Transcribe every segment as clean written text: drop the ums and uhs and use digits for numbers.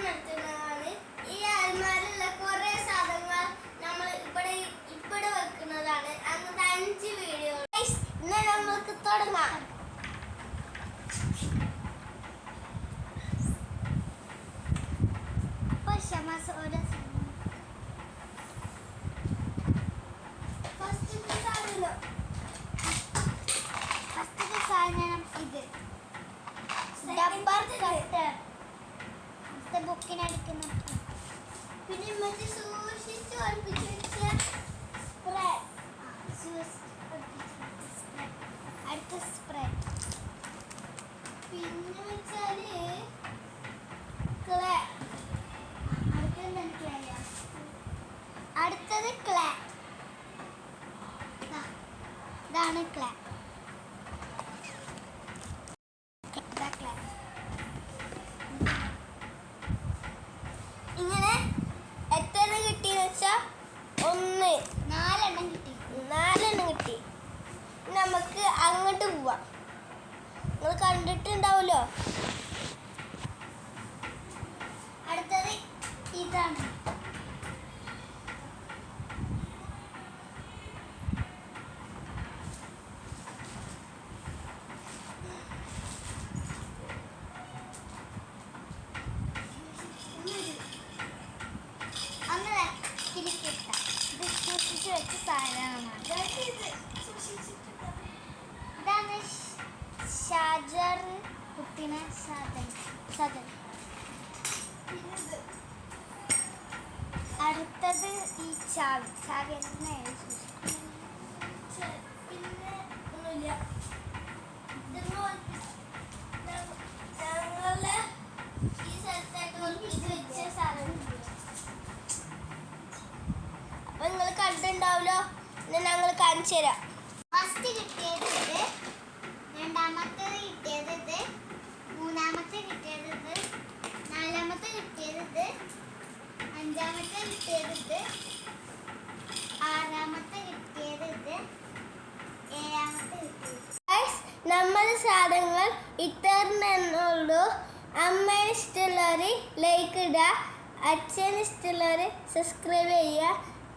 നടത്തുന്നതാണ്. ഈ അൽമാരിലുള്ള കുറെ സാധനങ്ങൾ നമ്മൾ ഇവിടെ വെക്കുന്നതാണ്. അങ്ങനത്തെ 5 വീഡിയോ. ഇന്ന് നമുക്ക് തുടങ്ങാം. ബുക്കിനടിക്കുന്ന പിന്നെ മറ്റേ സൂക്ഷിച്ച് ഒളിപ്പിച്ച് വെച്ച സ്പ്രേ. അടുത്ത സ്പ്രേ. പിന്നെ വെച്ചാല് ക്ലേ. അടുത്തത് ക്ലേ. ഇതാണ് ക്ലേ. ഇങ്ങനെ എത്ര കിട്ടിയെന്ന് വെച്ചാ 4 കിട്ടി. നമുക്ക് അങ്ങോട്ട് പോവാം. നിങ്ങൾ കണ്ടിട്ടുണ്ടാവുമല്ലോ. അടുത്തത് ഇതാണ്. വെച്ച സാധനമാണ്. ഇതാണ് ഷാർജർ കുത്തിന സാധനം. അടുത്തത് ഈ ചാവി പിന്നെ ഒന്നുമില്ല. ഞങ്ങളെ ഈ സ്ഥലത്തായിട്ട് വെച്ച സാധനം. അപ്പൊ നിങ്ങൾ കണ്ടിട്ടുണ്ടാവല്ലോ. ഞങ്ങൾ കാണിച്ചു തരാം. ഫസ്റ്റ് കിട്ടിയത് ഇത്, രണ്ടാമത്തേത് കിട്ടിയത് ഇത്, മൂന്നാമത്തെ കിട്ടിയത് ഇത്, നാലാമത്തെ കിട്ടിയത് ഇത്, അഞ്ചാമത്തെ കിട്ടിയത് ഇത്, ആറാമത്തെ കിട്ടിയത് ഇത്, ഏഴാമത്തെ കിട്ടിയത്. നമ്മുടെ സാധനങ്ങൾ ഇത്രയുള്ളൂ. അമ്മേനെ ഇഷ്ടമുള്ളവർ ലൈക്ക് ഇടുക, അച്ഛന് ഇഷ്ടമുള്ളവർ സബ്സ്ക്രൈബ് ചെയ്യുക,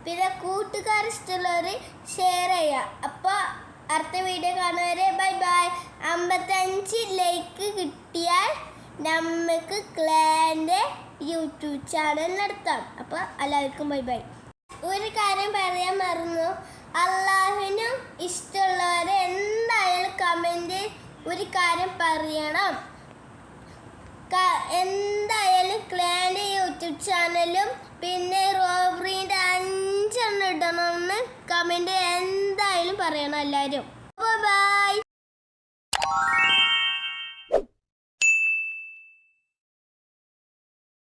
പിന്നെ കൂട്ടുകാർ ഇഷ്ടമുള്ളവർ ഷെയർ ചെയ്യുക. അപ്പോൾ അടുത്ത വീഡിയോ കാണുന്നവരെ ബൈ ബൈ. 55 ലൈക്ക് കിട്ടിയാൽ നമുക്ക് ക്ലാൻ്റെ യൂട്യൂബ് ചാനൽ നടത്താം. അപ്പോൾ എല്ലാവർക്കും ബൈ ബൈ. ഒരു കാര്യം പറയാൻ മറന്നു. അള്ളാഹുവിനും ഇഷ്ടമുള്ളവർ എന്തായാലും കമൻറ്റിൽ ഒരു കാര്യം പറയണം. എന്തായാലും ക്ലാൻ്റെ യൂട്യൂബ് ചാനലും പിന്നെ റോബറിൻ്റെ 5 ഇടണമെന്ന് കമൻറ്റ് എന്തായാലും പറയണം എല്ലാവരും.